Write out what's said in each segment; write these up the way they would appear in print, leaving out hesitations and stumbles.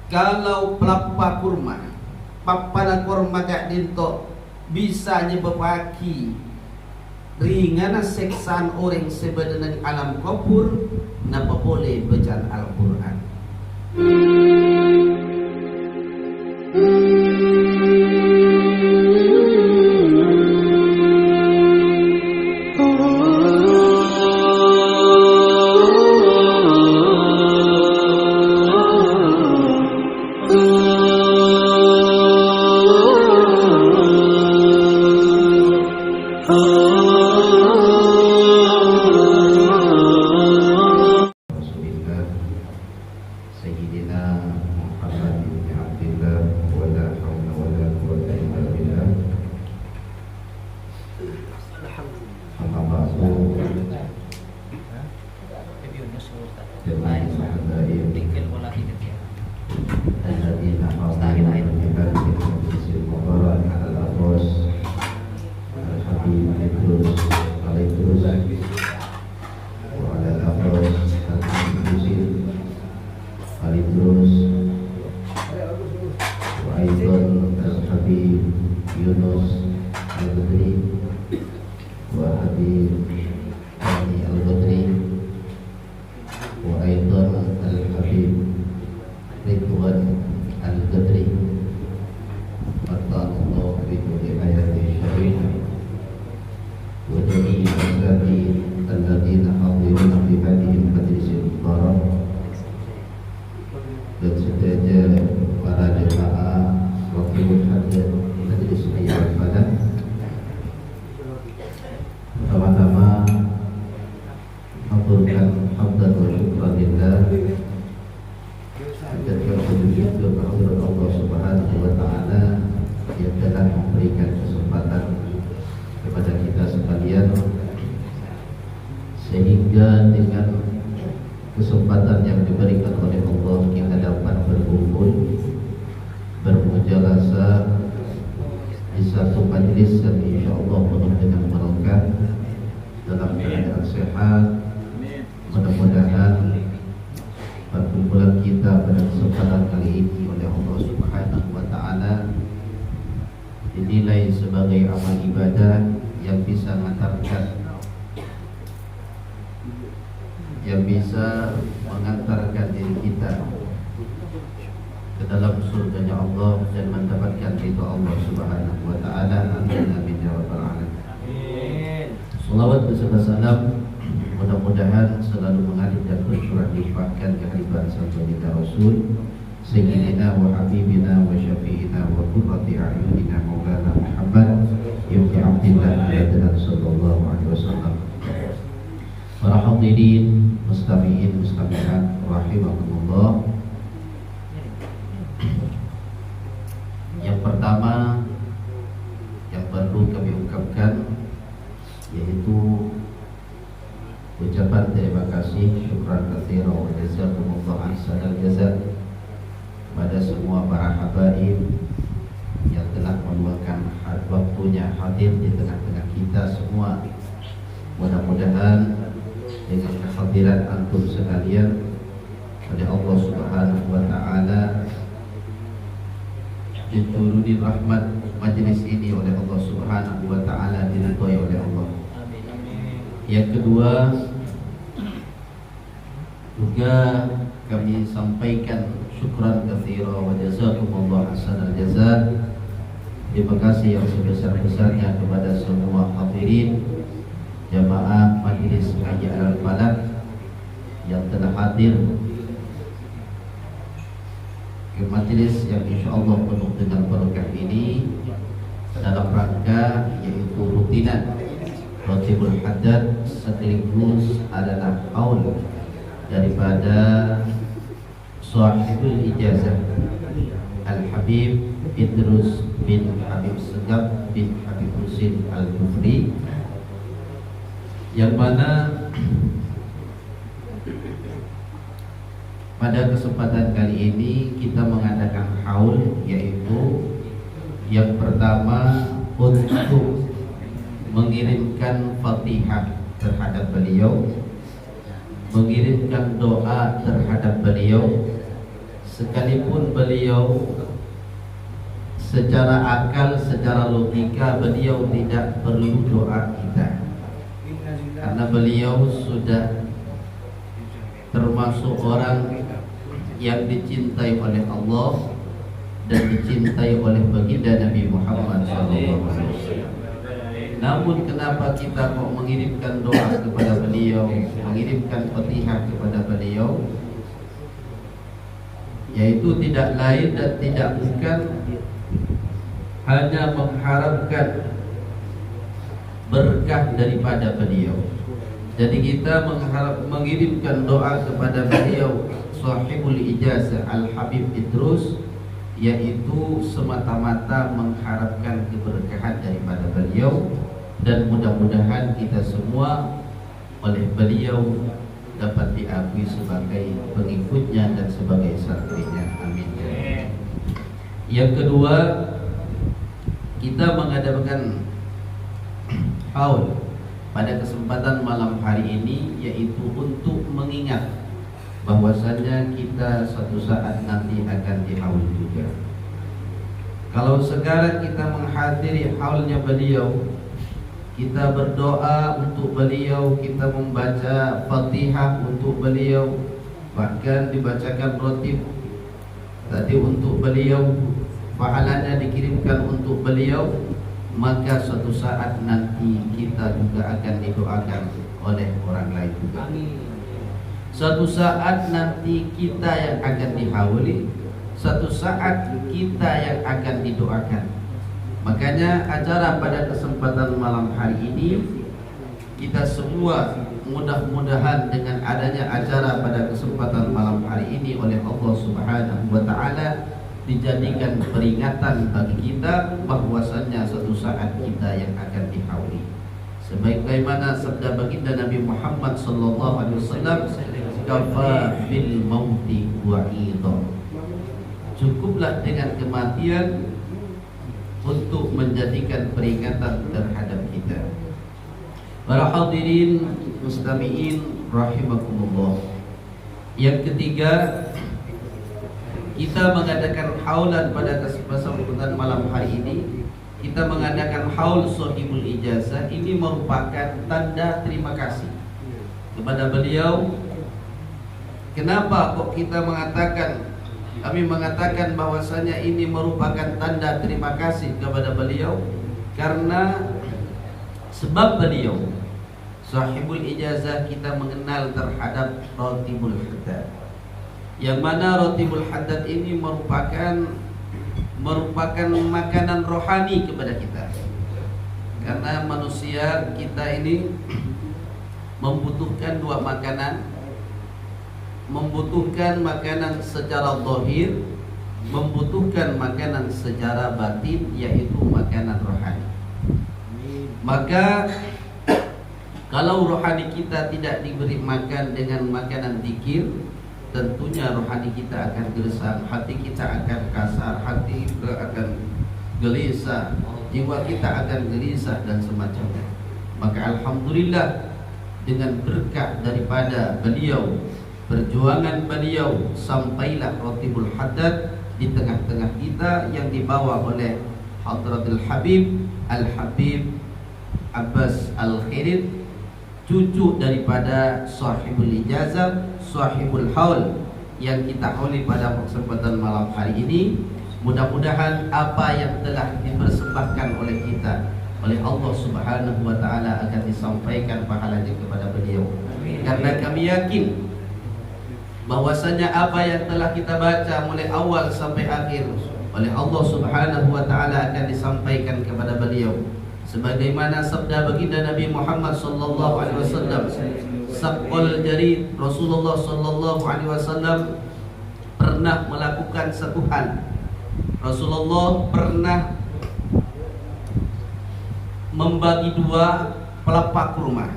Kalau pelapa kurma papana kurma gak dinto bisa nyebabaki ringan seksaan orang sebenarnya alam kubur napa boleh bacaan Al-Quran. Sehingga dengan kesempatan yang diberikan oleh Allah kita dapat berkumpul bermujalasah di satu majlis yang insya Allah penuh dengan barokah dalam keadaan sehat. Mudah-mudahan perkumpulan kita pada kesempatan kali ini oleh Allah Subhanahu wa Ta'ala dinilai sebagai amal ibadah yang bisa mengantarkan diri kita ke dalam surganya Allah dan mendapatkan ridha Allah Subhanahu wa Ta'ala. Amin amin ya rabbal alamin. Salawat beserta salam mudah-mudahan selalu mengalir dan bersyukur dilimpahkan kehadiran sang baginda Rasul Sayyidina wa Habibina wa Syafi'ina wa Qurrati A'yunina Maulana Muhammad ibn Abdillah sallallahu alaihi wasallam. Para hadirin mustami'in mustami'at rahimakumullah. Yang pertama yang perlu kami ungkapkan yaitu ucapan terima kasih, syukran katsiran wa jazakumullah ahsanal jazaa kepada semua para habaib yang telah meluangkan waktunya hadir di tengah-tengah kita semua. Mudah-mudahan dengan kehadiran antum sekalian oleh Allah Subhanahu wa Ta'ala dituruni rahmat majelis ini oleh Allah Subhanahu wa Ta'ala, diridhoi oleh Allah. Yang kedua juga kami sampaikan syukran katsiran wa jazakumullah ahsanal jazaa. Terima kasih yang sebesar-besarnya kepada semua hadirin jamaah Majelis Ngaji Al-Falaq yang telah hadir ke majelis yang insyaallah penuh dengan berkah ini dalam rangka yaitu rutinan Rotibul Haddad sekaligus adalah haul daripada sahibul ijazah Al-Habib Idrus bin Habib Segaf bin Habib Husin Al-Kufri, yang mana pada kesempatan kali ini kita mengadakan haul, yaitu yang pertama untuk mengirimkan Fatihah terhadap beliau, mengirimkan doa terhadap beliau, sekalipun beliau secara akal, secara logika beliau tidak perlu doa kita, karena beliau sudah termasuk orang yang dicintai oleh Allah dan dicintai oleh baginda Nabi Muhammad SAW. Namun kenapa kita kok mengirimkan doa kepada beliau, mengirimkan Fatihah kepada beliau? Yaitu tidak lain dan tidak bukan hanya mengharapkan berkah daripada beliau. Jadi kita mengirimkan doa kepada beliau Sahibul Ijazah Al-Habib Idrus, yaitu semata-mata mengharapkan keberkahan daripada beliau, dan mudah-mudahan kita semua oleh beliau dapat diakui sebagai pengikutnya dan sebagai santrinya. Amin. Yang kedua, kita mengadakan haul pada kesempatan malam hari ini, yaitu untuk mengingat bahwasanya kita suatu saat nanti akan dihaul juga. Kalau sekarang kita menghadiri haulnya beliau, kita berdoa untuk beliau, kita membaca Fatihah untuk beliau, bahkan dibacakan rotib tadi untuk beliau, pahalanya dikirimkan untuk beliau, maka suatu saat nanti kita juga akan didoakan oleh orang lain juga. Suatu saat nanti kita yang akan dihauli, suatu saat kita yang akan didoakan. Makanya acara pada kesempatan malam hari ini, kita semua mudah-mudahan dengan adanya acara pada kesempatan malam hari ini oleh Allah Subhanahu wa Ta'ala dijadikan peringatan bagi kita bahwasannya suatu saat kita yang akan dihauli. Sebagaimana sabda baginda Nabi Muhammad sallallahu alaihi wasallam, "Kafa bil mauti wa'idha." Cukuplah dengan kematian untuk menjadikan peringatan terhadap kita. Para hadirin mustami'in rahimakumullah. Yang ketiga, kita mengadakan haulan pada kesempatan malam hari ini. Kita mengadakan haul Sahibul Ijazah. Ini merupakan tanda terima kasih kepada beliau. Kenapa kok kita mengatakan, kami mengatakan bahwasanya ini merupakan tanda terima kasih kepada beliau? Karena sebab beliau Sahibul Ijazah, kita mengenal terhadap Rotibul Haddad, yang mana Rotibul Haddad ini merupakan makanan rohani kepada kita. Karena manusia kita ini membutuhkan dua makanan, membutuhkan makanan secara zahir, membutuhkan makanan secara batin, yaitu makanan rohani. Maka kalau rohani kita tidak diberi makan dengan makanan zikir, tentunya rohani kita akan gersang, hati kita akan kasar, hati kita akan gelisah, jiwa kita akan gelisah dan semacamnya. Maka alhamdulillah dengan berkah daripada beliau, perjuangan beliau, sampailah Rotibul Haddad di tengah-tengah kita yang dibawa oleh Hadratul Habib Al-Habib Abbas Al-Khirid, cucu daripada Sahibul Ijazah, Sahibul Haul, yang kita hauli pada kesempatan malam hari ini. Mudah-mudahan apa yang telah dipersembahkan oleh kita oleh Allah Subhanahu wa Ta'ala akan disampaikan pahalanya kepada beliau. Karena kami yakin bahwasanya apa yang telah kita baca mulai awal sampai akhir oleh Allah Subhanahu wa Ta'ala akan disampaikan kepada beliau. Sebagaimana sabda baginda Nabi Muhammad sallallahu alaihi wasallam, "Saqal jarid." Rasulullah sallallahu alaihi wasallam pernah melakukan satu hal. Rasulullah pernah membagi dua pelapak kurma.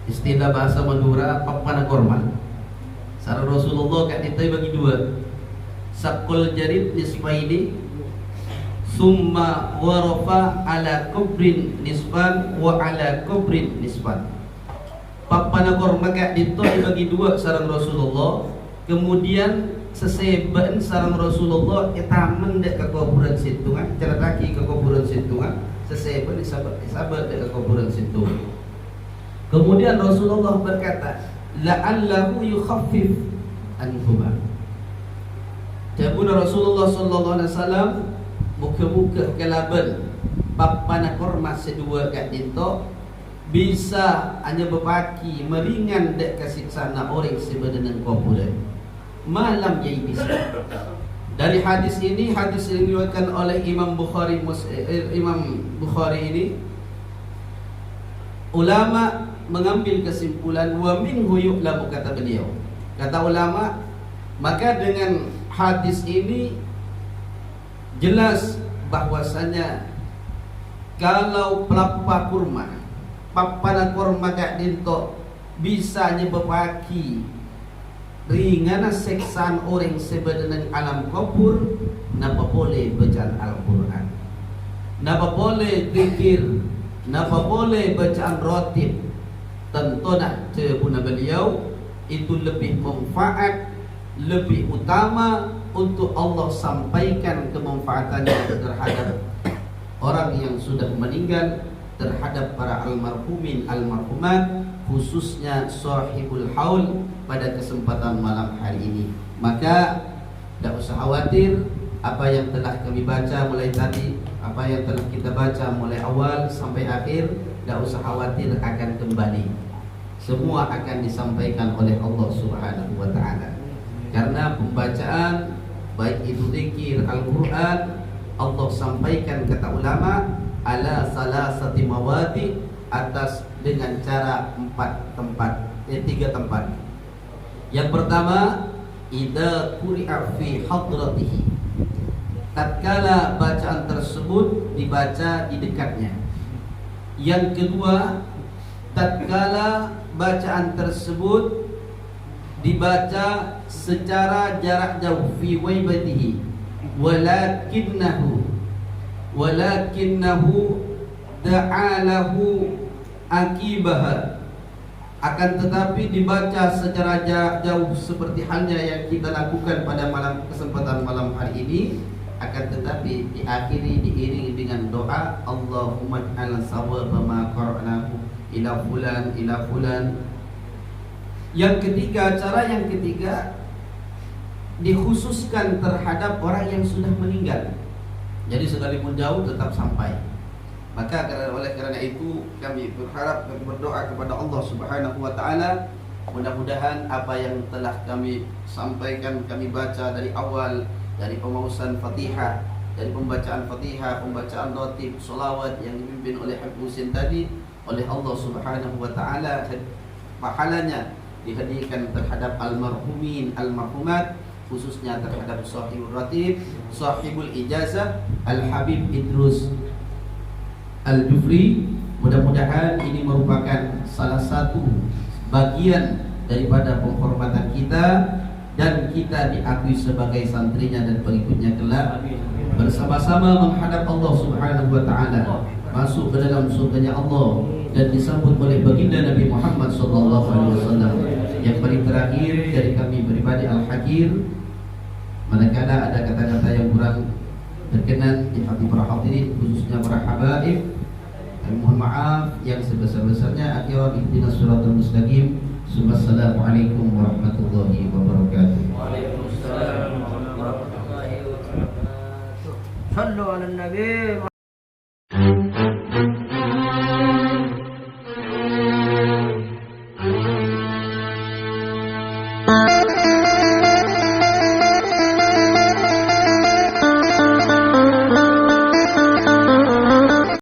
Istilah bahasa Madura, papana kurma. Sareng Rasulullah kan kita bagi dua. Saqal jarid nisfaini, summa warafa ala kubrin nisfan wa ala kubrin nisfan. Papana kurma kak dito dibagi dua sareng Rasulullah. Kemudian seseben sarang Rasulullah etamen dek ke kuburan situ kan, jalan kaki ke kuburan situ kan, seseben isabat dek ke kuburan situ. Kemudian Rasulullah berkata, la'allahu yukhaffif anhuma. Jabuna Rasulullah sallallahu alaihi wasallam muka-muka kelaban papana korma sedua kat dinto bisa hanya berpaki meringan dek kasiksana orang sebenarnya kuburan. Malam jadi bisa. Dari hadis ini diriwayatkan oleh Imam Bukhari ini, ulama mengambil kesimpulan wa minhu yu'lamu, kata beliau. Kata ulama, maka dengan hadis ini jelas bahwasanya kalau pelapa kurma papana kurma gak dinto bisa nyebabaki ringana seksaan orang sebenarnya alam kubur, napa boleh bacaan Al-Quran, napa boleh zikir, napa boleh bacaan rotib. Tentu nak cebuna beliau itu lebih manfaat, lebih utama untuk Allah sampaikan kemanfaatannya terhadap orang yang sudah meninggal, terhadap para almarhumin almarhumat, khususnya sahibul haul pada kesempatan malam hari ini. Maka tidak usah khawatir apa yang telah kami baca mulai tadi, apa yang telah kita baca mulai awal sampai akhir, tidak usah khawatir akan kembali. Semua akan disampaikan oleh Allah Subhanahu wa taala. Karena pembacaan baik itu zikir Al-Qur'an, Allah sampaikan kata ulama ala salasati mawadi, atas dengan cara 3 tempat. Yang pertama, idza quri'a fi hadratihi, tatkala bacaan tersebut dibaca di dekatnya. Yang kedua, tatkala bacaan tersebut dibaca secara jarak jauh fi waibatihi, walakinnahu da'alahu akibaha, akan tetapi dibaca secara jarak jauh seperti halnya yang kita lakukan pada kesempatan malam hari ini, akan tetapi diakhiri diiringi dengan doa Allahumma ij'al sawaba ma qara'nahu ila fulan. Yang ketiga, cara yang ketiga dikhususkan terhadap orang yang sudah meninggal. Jadi sekalipun jauh tetap sampai. Maka oleh karena itu kami berharap dan berdoa kepada Allah Subhanahu wa taala, mudah-mudahan apa yang telah kami sampaikan, kami baca dari awal, dari pemausan Fatihah, dari pembacaan Fatihah, pembacaan rotib, sholawat yang dipimpin oleh Habib Husin tadi, oleh Allah Subhanahu wa taala pahalanya dihadirkan terhadap almarhumin almarhumat, khususnya terhadap sahibul ratib, sahibul ijazah Al-Habib Idrus Al-Jufri. Mudah-mudahan ini merupakan salah satu bagian daripada penghormatan kita, dan kita diakui sebagai santrinya dan pengikutnya kelak, bersama-sama menghadap Allah Subhanahu wa taala, masuk ke dalam surganya Allah dan disambut oleh baginda Nabi Muhammad sallallahu alaihi wasallam. Yang paling terakhir dari kami pribadi Al-Hakir, manakala ada kata-kata yang kurang berkenan di hati para hadirin, khususnya para habaib, kami mohon maaf yang sebesar-besarnya. Akhiran ihdinas siratal mustaqim. Assalamualaikum warahmatullahi wabarakatuh. Waalaikumsalam warahmatullahi wabarakatuh. Sallu ala nabi.